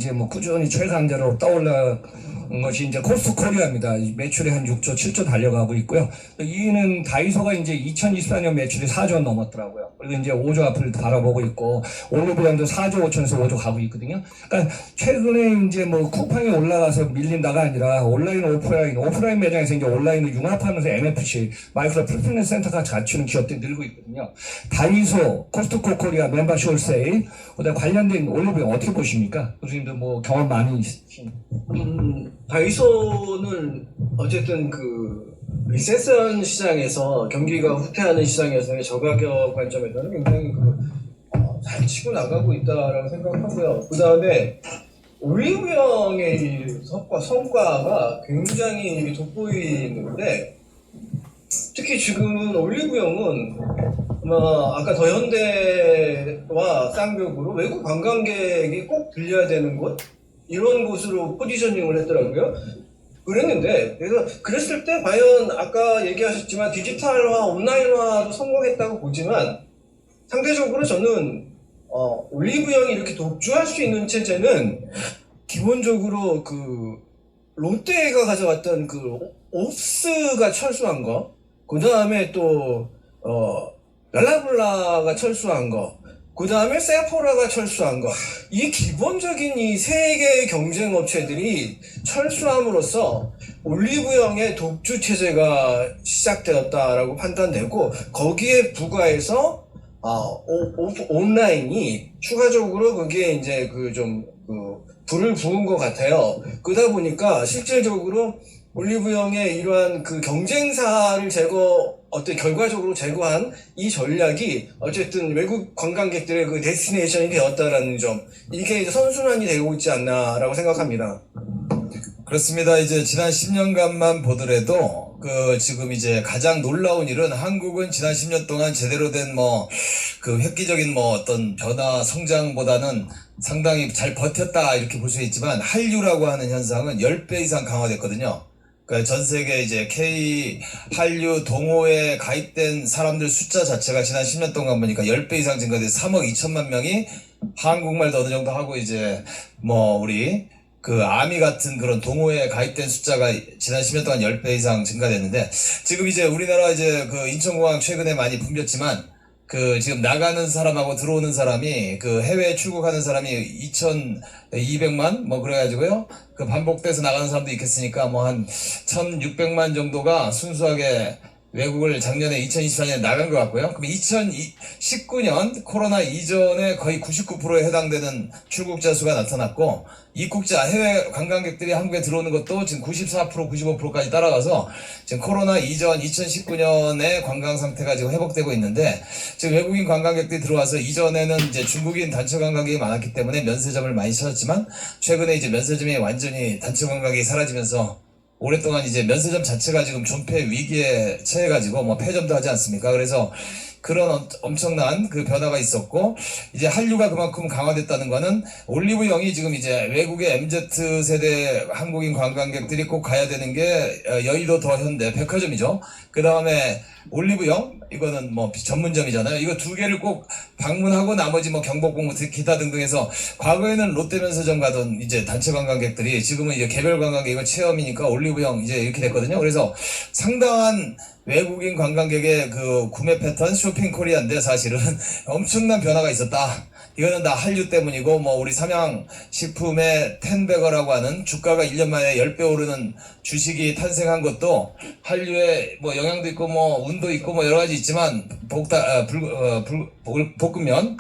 이제 뭐 꾸준히 최강자로 떠올라 것이 이제 코스트코리아입니다. 매출이 한 6조, 7조 달려가고 있고요. 2위는 다이소가 이제 2024년 매출이 4조 넘었더라고요. 그리고 이제 5조 앞을 바라보고 있고, 올리브영도 4조 5천에서 5조 가고 있거든요. 그러니까 최근에 이제 뭐 쿠팡이 올라가서 밀린다가 아니라 온라인, 오프라인 매장에서 이제 온라인을 융합하면서 MFC, 마이크로 풀피트니스 센터가 갖추는 기업들이 늘고 있거든요. 다이소, 코스트코 코리아, 멤버십 홀세일, 그다음 관련된 올리브영 어떻게 보십니까? 교수님도 뭐 경험 많이 있으신. 다이소는 어쨌든 그 리세션 시장에서 경기가 후퇴하는 시장에서의 저가격 관점에서는 굉장히 잘 치고 나가고 있다라고 생각하고요. 그 다음에 올리브영의 이 성과가 굉장히 돋보이는데, 특히 지금은 올리브영은 아까 더현대와 쌍벽으로 외국 관광객이 꼭 들려야 되는 곳, 이런 곳으로 포지셔닝을 했더라고요. 그랬을 때 과연 아까 얘기하셨지만 디지털화, 온라인화도 성공했다고 보지만, 상대적으로 저는 올리브영이 이렇게 독주할 수 있는 체제는 기본적으로 그 롯데가 가져왔던 그 옵스가 철수한 거, 그 다음에 또 랄라블라가 철수한 거, 그 다음에 세포라가 철수한 거, 이 기본적인 이 세 개의 경쟁 업체들이 철수함으로써 올리브영의 독주 체제가 시작되었다라고 판단되고, 거기에 부과해서 온라인이 추가적으로 그게 이제 불을 부은 것 같아요. 그러다 보니까 실질적으로 올리브영의 이러한 그 경쟁사를 결과적으로 제거한 이 전략이 어쨌든 외국 관광객들의 그 데스티네이션이 되었다라는 점, 이게 이제 선순환이 되고 있지 않나라고 생각합니다. 그렇습니다. 이제 지난 10년간만 보더라도 지금 이제 가장 놀라운 일은, 한국은 지난 10년 동안 제대로 된 획기적인 어떤 변화, 성장보다는 상당히 잘 버텼다 이렇게 볼 수 있지만, 한류라고 하는 현상은 10배 이상 강화됐거든요. 그러니까 전 세계 이제 한류 동호회에 가입된 사람들 숫자 자체가 지난 10년 동안 보니까 10배 이상 증가돼서 3억 2천만 명이 한국말도 어느 정도 하고, 이제 우리 아미 같은 그런 동호회에 가입된 숫자가 지난 10년 동안 10배 이상 증가됐는데, 지금 이제 우리나라 이제 인천공항 최근에 많이 붐볐지만, 지금 나가는 사람하고 들어오는 사람이, 해외에 출국하는 사람이 2,200만? 그래가지고요. 반복돼서 나가는 사람도 있겠으니까 한 1,600만 정도가 순수하게 외국을 작년에 2024년에 나간 것 같고요. 그럼 2019년 코로나 이전에 거의 99%에 해당되는 출국자 수가 나타났고, 입국자 해외 관광객들이 한국에 들어오는 것도 지금 94%, 95%까지 따라가서 지금 코로나 이전 2019년의 관광 상태가 지금 회복되고 있는데, 지금 외국인 관광객들이 들어와서, 이전에는 이제 중국인 단체 관광객이 많았기 때문에 면세점을 많이 찾았지만, 최근에 이제 면세점이 완전히 단체 관광객이 사라지면서 오랫동안 이제 면세점 자체가 지금 존폐 위기에 처해가지고 폐점도 하지 않습니까? 그래서 그런 엄청난 변화가 있었고, 이제 한류가 그만큼 강화됐다는 거는, 올리브영이 지금 이제 외국의 MZ세대 한국인 관광객들이 꼭 가야 되는 게 여의도 더현대 백화점이죠. 그 다음에 올리브영, 이거는 전문점이잖아요. 이거 두 개를 꼭 방문하고 나머지 경복궁 기타 등등 해서, 과거에는 롯데 면세점 가던 이제 단체 관광객들이 지금은 이제 개별 관광객 이거 체험이니까 올리브영 이제 이렇게 됐거든요. 그래서 상당한 외국인 관광객의 구매 패턴, 쇼핑 코리아인데, 사실은 엄청난 변화가 있었다. 이거는 다 한류 때문이고, 우리 삼양식품의 텐베거라고 하는 주가가 1년 만에 10배 오르는 주식이 탄생한 것도 한류의 영향도 있고, 운도 있고, 여러 가지 있지만, 볶음면,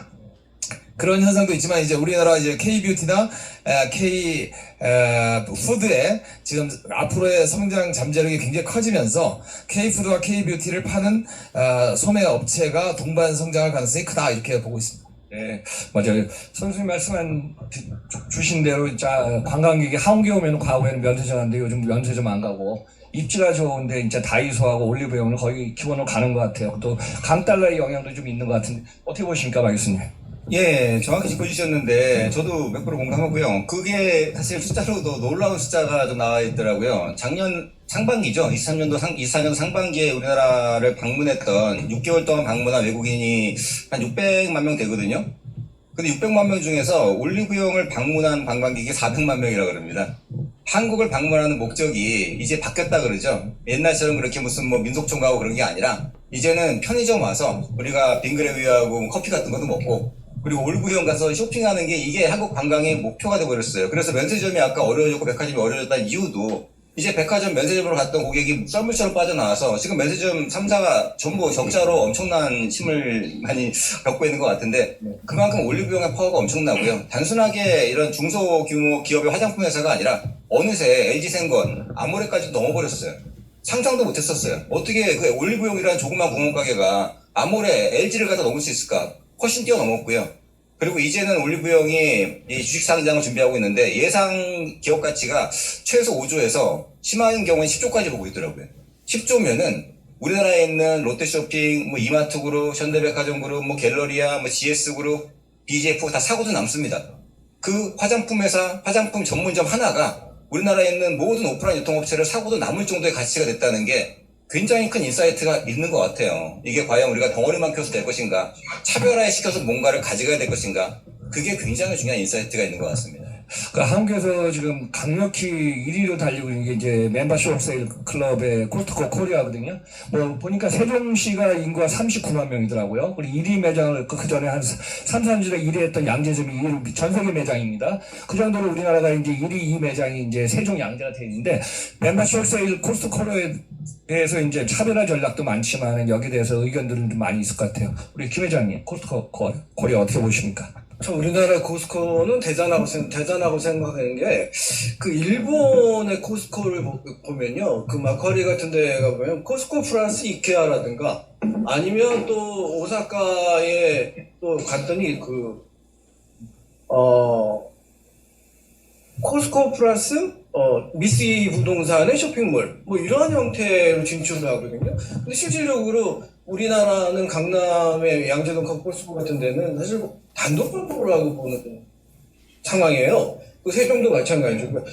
그런 현상도 있지만, 이제 우리나라 이제 K-뷰티나 K-푸드의 지금 앞으로의 성장 잠재력이 굉장히 커지면서, K-푸드와 K-뷰티를 파는 소매 업체가 동반 성장할 가능성이 크다, 이렇게 보고 있습니다. 네, 맞아요. 선생님 주신 대로, 관광객이 한국에 오면 과거에는 면세점 갔는데 요즘 면세점 안 가고, 입지가 좋은데 이제 다이소하고 올리브영을 거의 기본으로 가는 것 같아요. 또 강달러의 영향도 좀 있는 것 같은데, 어떻게 보십니까, 박 교수님? 예, 정확히 짚어주셨는데 저도 100% 공감하고요. 그게 사실 숫자로도 놀라운 숫자가 좀 나와 있더라고요. 작년 상반기죠. 24년도 상반기에 우리나라를 방문했던 6개월 동안 방문한 외국인이 한 600만 명 되거든요. 근데 600만 명 중에서 올리브영을 방문한 관광객이 400만 명이라고 그럽니다. 한국을 방문하는 목적이 이제 바뀌었다 그러죠. 옛날처럼 그렇게 무슨 뭐 민속촌 가고 그런 게 아니라 이제는 편의점 와서 우리가 빙그레위하고 커피 같은 것도 먹고 그리고 올리브영 가서 쇼핑하는 게 이게 한국 관광의 목표가 되어버렸어요. 그래서 면세점이 아까 어려워졌고 백화점이 어려워졌다는 이유도 이제 백화점 면세점으로 갔던 고객이 썰물처럼 빠져나와서 지금 면세점 3사가 전부 적자로 엄청난 힘을 많이 겪고 있는 것 같은데 그만큼 올리브영의 파워가 엄청나고요. 단순하게 이런 중소규모 기업의 화장품 회사가 아니라 어느새 LG생건, 아모레까지 넘어버렸어요. 상상도 못했었어요. 어떻게 그 올리브영이라는 조그만 구멍가게가 아모레, LG를 갖다 넘을 수 있을까? 훨씬 뛰어넘었고요. 그리고 이제는 올리브영이 이 주식 상장을 준비하고 있는데 예상 기업 가치가 최소 5조에서 심한 경우는 10조까지 보고 있더라고요. 10조면은 우리나라에 있는 롯데쇼핑, 뭐 이마트그룹, 현대백화점그룹, 뭐 갤러리아, 뭐 GS그룹, BJF 다 사고도 남습니다. 그 화장품 회사, 화장품 전문점 하나가 우리나라에 있는 모든 오프라인 유통업체를 사고도 남을 정도의 가치가 됐다는 게 굉장히 큰 인사이트가 있는 것 같아요. 이게 과연 우리가 덩어리만 켜서 될 것인가, 차별화에 시켜서 뭔가를 가져가야 될 것인가, 그게 굉장히 중요한 인사이트가 있는 것 같습니다. 그러니까 한국에서 지금 강력히 1위로 달리고 있는 게 이제 멤버십 세일 클럽의 코스트코 코리아거든요. 뭐 보니까 세종시가 인구가 39만 명이더라고요. 그리고 1위 매장을 그 전에 한 3, 4년에 1위 했던 양재점이 전 세계 매장입니다. 그 정도로 우리나라가 이제 1위 2 매장이 이제 세종 양재가 되어 있는데 멤버십 세일 코스트코에 대해서 이제 차별화 전략도 많지만 여기에 대해서 의견들은 좀 많이 있을 것 같아요. 우리 김 회장님, 코스트코 코리아 어떻게 보십니까? 저 우리나라 코스코는 대단하고 생각하는 게, 그 일본의 코스코를 보면요. 그 마커리 같은 데 가보면 코스코 플러스 이케아라든가 아니면 또 오사카에 또 갔더니 코스코 플러스 미쓰이 부동산의 쇼핑몰 뭐 이러한 형태로 진출을 하거든요. 근데 실질적으로 우리나라는 강남의 양재동 코스코 같은 데는 사실 단독 발표를 하고 보는 상황이에요. 그 세종도 마찬가지고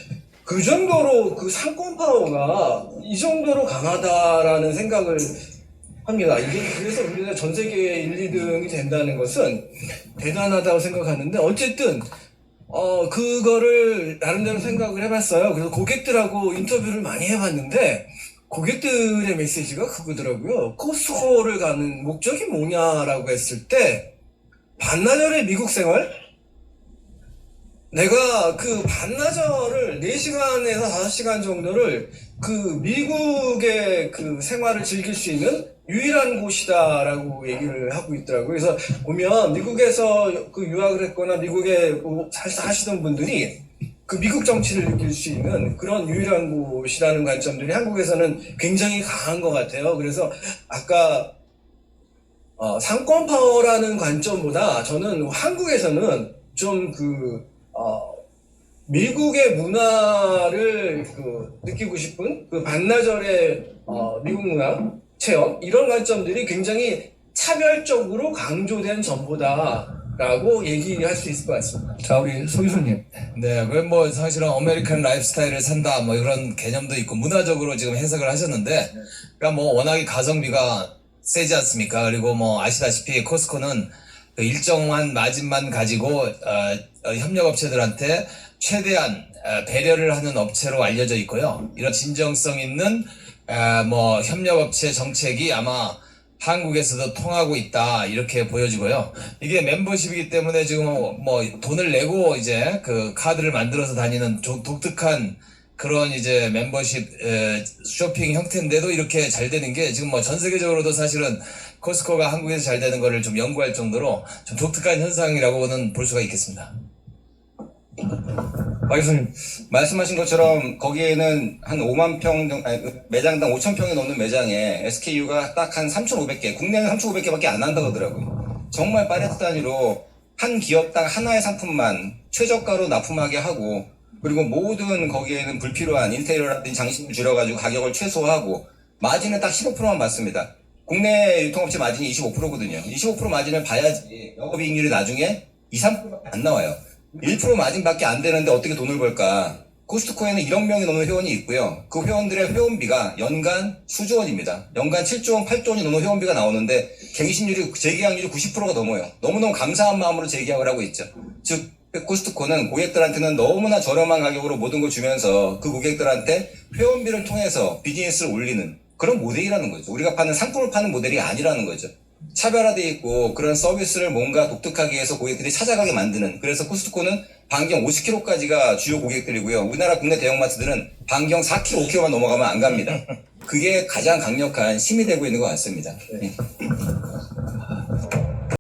그 정도로 그 상권 파워가 이 정도로 강하다라는 생각을 합니다. 이게 그래서 우리가 전 세계 1, 2등이 된다는 것은 대단하다고 생각하는데 어쨌든 그거를 나름대로 생각을 해봤어요. 그래서 고객들하고 인터뷰를 많이 해봤는데 고객들의 메시지가 그거더라고요. 코스트코를 가는 목적이 뭐냐라고 했을 때 반나절의 미국 생활? 내가 그 반나절을 4시간에서 5시간 정도를 그 미국의 그 생활을 즐길 수 있는 유일한 곳이다라고 얘기를 하고 있더라고요. 그래서 보면 미국에서 그 유학을 했거나 미국에 사시던 분들이 그 미국 정치를 느낄 수 있는 그런 유일한 곳이라는 관점들이 한국에서는 굉장히 강한 것 같아요. 그래서 아까 상권 파워라는 관점보다 저는 한국에서는 좀 미국의 문화를 느끼고 싶은 그 반나절의 미국 문화 체험 이런 관점들이 굉장히 차별적으로 강조된 점보다라고 얘기할 수 있을 것 같습니다. 자, 우리 소 교수님. 네, 그럼 뭐 사실은 아메리칸 라이프스타일을 산다 뭐 이런 개념도 있고 문화적으로 지금 해석을 하셨는데, 그러니까 뭐 워낙에 가성비가 세지 않습니까? 그리고 뭐 아시다시피 코스코는 그 일정한 마진만 가지고 협력업체들한테 최대한 배려를 하는 업체로 알려져 있고요. 이런 진정성 있는 뭐 협력업체 정책이 아마 한국에서도 통하고 있다 이렇게 보여지고요. 이게 멤버십이기 때문에 지금 뭐 돈을 내고 이제 그 카드를 만들어서 다니는 독특한 그런 이제 멤버십 쇼핑 형태인데도 이렇게 잘 되는 게 지금 뭐 전 세계적으로도 사실은 코스코가 한국에서 잘 되는 거를 좀 연구할 정도로 좀 독특한 현상이라고는 볼 수가 있겠습니다. 박 교수님. 말씀하신 것처럼 거기에는 한 5만 평, 매장당 5천 평이 넘는 매장에 SKU가 딱 한 3,500개, 국내는 3,500개밖에 안 한다고 하더라고요. 정말 파레트 단위로 한 기업당 하나의 상품만 최저가로 납품하게 하고, 그리고 모든 거기에는 불필요한 인테리어라든지 장식을 줄여가지고 가격을 최소화하고, 마진은 딱 15%만 받습니다. 국내 유통업체 마진이 25%거든요. 25% 마진을 봐야지 영업이익률이 나중에 2, 3%밖에 안 나와요. 1% 마진밖에 안 되는데 어떻게 돈을 벌까? 코스트코에는 1억 명이 넘는 회원이 있고요. 그 회원들의 회원비가 연간 수조 원입니다. 연간 7조 원, 8조 원이 넘는 회원비가 나오는데 갱신율이, 재계약률이 90%가 넘어요. 너무너무 감사한 마음으로 재계약을 하고 있죠. 즉 코스트코는 고객들한테는 너무나 저렴한 가격으로 모든 걸 주면서 그 고객들한테 회원비를 통해서 비즈니스를 올리는 그런 모델이라는 거죠. 우리가 파는 상품을 파는 모델이 아니라는 거죠. 차별화되어 있고 그런 서비스를 뭔가 독특하게 해서 고객들이 찾아가게 만드는, 그래서 코스트코는 반경 50km까지가 주요 고객들이고요. 우리나라 국내 대형마트들은 반경 4km, 5km만 넘어가면 안 갑니다. 그게 가장 강력한 힘이 되고 있는 것 같습니다. 네.